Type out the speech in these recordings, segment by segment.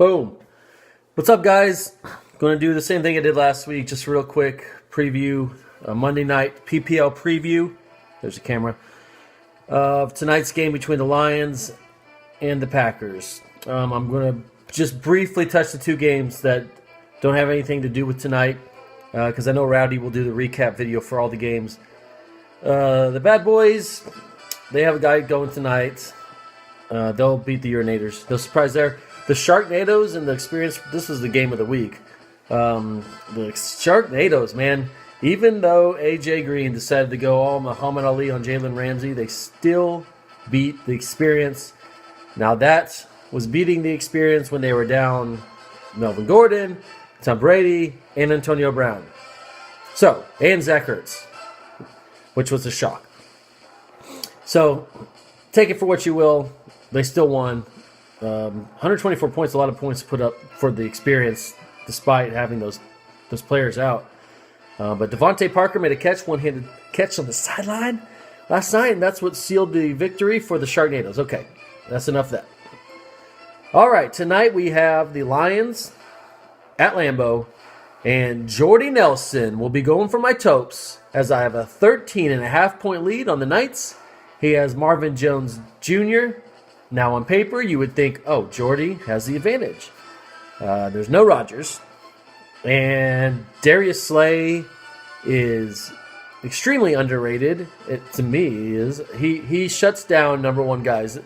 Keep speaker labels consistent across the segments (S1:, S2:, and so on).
S1: Boom. What's up, guys? Going to do the same thing I did last week. Just real quick preview, Monday night PPL preview. There's a camera of tonight's game between the Lions and the Packers. I'm going to just briefly touch the two games that don't have anything to do with tonight, because I know Rowdy will do the recap video for all the games. The Bad Boys, they have a guy going tonight. They'll beat the Urinators. No surprise there. The Sharknadoes and the Experience, this was the game of the week. The Sharknadoes, man, even though A.J. Green decided to go all Muhammad Ali on Jalen Ramsey, they still beat the Experience. Now that was beating the Experience when they were down Melvin Gordon, Tom Brady, and Antonio Brown. And Zach Ertz, which was a shock. So, take it for what you will. They still won. 124 points, a lot of points put up for the Experience, despite having those players out. But Devontae Parker made a one-handed catch on the sideline last night, and that's what sealed the victory for the Sharknadoes. Okay, that's enough of that. All right, tonight we have the Lions at Lambeau, and Jordy Nelson will be going for my Topes, as I have a 13.5-point lead on the Knights. He has Marvin Jones Jr. Now on paper, you would think, oh, Jordy has the advantage. There's no Rodgers. And Darius Slay is extremely underrated. To me, he shuts down number one guys.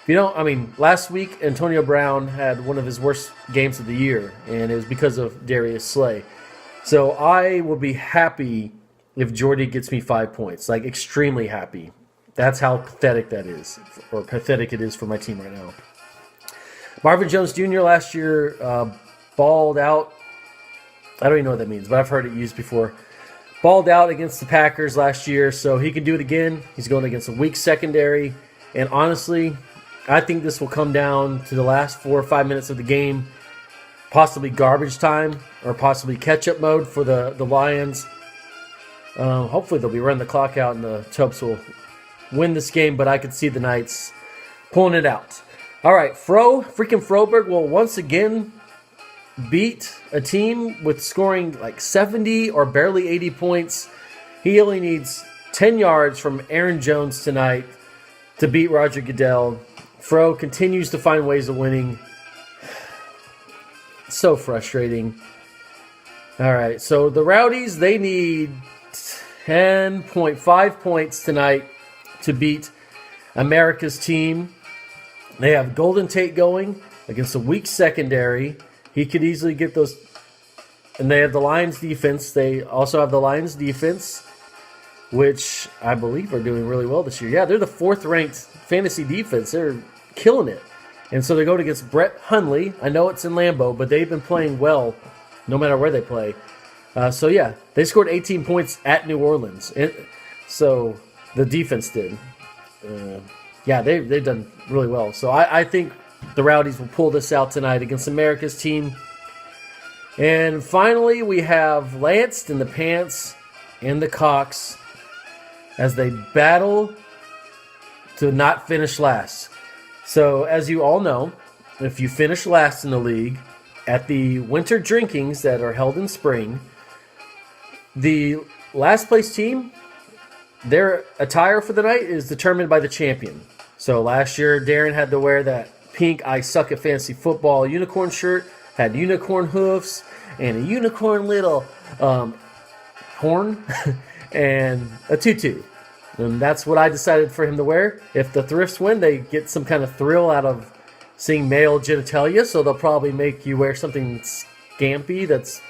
S1: Last week Antonio Brown had one of his worst games of the year, and it was because of Darius Slay. So I will be happy if Jordy gets me 5 points, like extremely happy. That's how pathetic that is, or pathetic it is for my team right now. Marvin Jones Jr. last year balled out. I don't even know what that means, but I've heard it used before. Balled out against the Packers last year, so he can do it again. He's going against a weak secondary. And honestly, I think this will come down to the last 4 or 5 minutes of the game, possibly garbage time or possibly catch-up mode for the Lions. Hopefully they'll be running the clock out and the Topes will win this game, but I could see the Knights pulling it out. All right, freaking Froberg will once again beat a team with scoring like 70 or barely 80 points. He only needs 10 yards from Aaron Jones tonight to beat Roger Goodell. Fro continues to find ways of winning. So frustrating. All right, so the Rowdies, they need 10.5 points tonight to beat America's team. They have Golden Tate going against a weak secondary. He could easily get those. And they have the Lions defense. They also have the Lions defense, which I believe are doing really well this year. Yeah, they're the 4th-ranked fantasy defense. They're killing it. And so they're going against Brett Hundley. I know it's in Lambeau, but they've been playing well no matter where they play. They scored 18 points at New Orleans. So the defense did. They've done really well. So I think the Rowdies will pull this out tonight against America's team. And finally, we have Lanced in the Pants and the Cox as they battle to not finish last. So as you all know, if you finish last in the league at the winter drinkings that are held in spring, the last place team, their attire for the night is determined by the champion. So last year, Darren had to wear that pink I Suck at Fantasy Football unicorn shirt, had unicorn hoofs, and a unicorn little horn, and a tutu. And that's what I decided for him to wear. If the Thrifts win, they get some kind of thrill out of seeing male genitalia, so they'll probably make you wear something scampy that's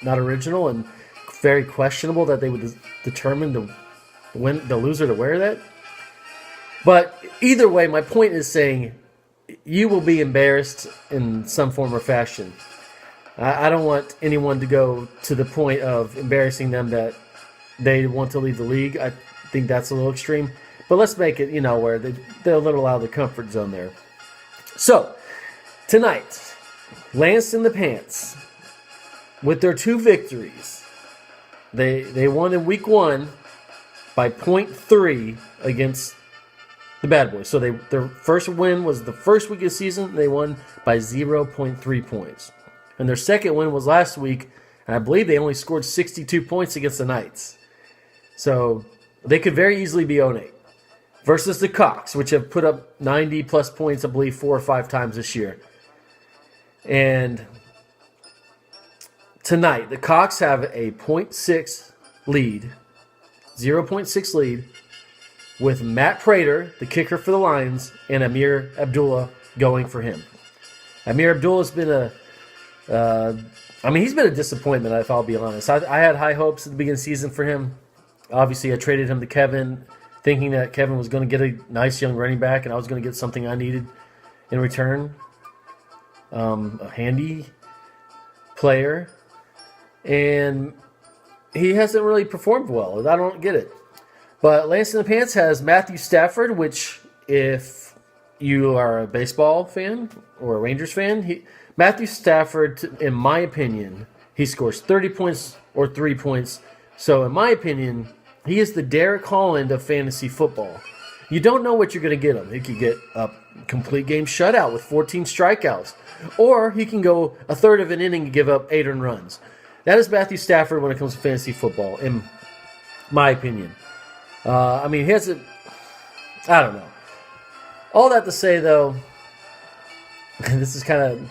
S1: not original and very questionable that they would determine the loser to wear that. But either way, my point is saying you will be embarrassed in some form or fashion. I don't want anyone to go to the point of embarrassing them that they want to leave the league. I think that's a little extreme. But let's make it, where they're a little out of the comfort zone there. So, tonight, Lance in the Pants, with their 2 victories, they won in week 1 by 0.3 against The Bad Boys. So their first win was the first week of the season. They won by 0.3 points. And their second win was last week, and I believe they only scored 62 points against the Knights. So they could very easily be 0-8. Versus the Cox, which have put up 90-plus points, I believe, 4 or 5 times this year. And tonight, the Cox have a 0.6 lead, 0.6 lead, with Matt Prater, the kicker for the Lions, and Amir Abdullah going for him. Amir Abdullah's been he's been a disappointment, if I'll be honest. I had high hopes at the beginning of the season for him. Obviously, I traded him to Kevin, thinking that Kevin was going to get a nice young running back, and I was going to get something I needed in return. A handy player. And he hasn't really performed well. I don't get it. But Lance in the Pants has Matthew Stafford, which if you are a baseball fan or a Rangers fan, Matthew Stafford, in my opinion, he scores 30 points or 3 points. So in my opinion, he is the Derek Holland of fantasy football. You don't know what you're going to get him. He could get a complete game shutout with 14 strikeouts. Or he can go a third of an inning and give up 8 earned runs. That is Matthew Stafford when it comes to fantasy football, in my opinion. He hasn't. I don't know. All that to say, though, this is kind of.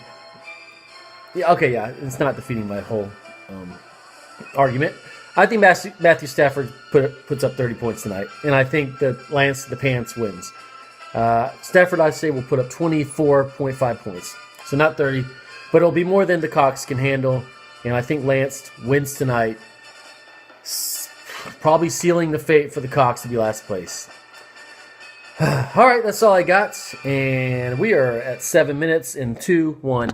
S1: It's not defeating my whole argument. I think Matthew Stafford puts up 30 points tonight, and I think that Lance the Pants wins. Stafford, I say, will put up 24.5 points. So not 30, but it'll be more than the Cox can handle, and I think Lance wins tonight. Probably sealing the fate for the Cox to be last place. All right, that's all I got. And we are at 7 minutes in 2-1.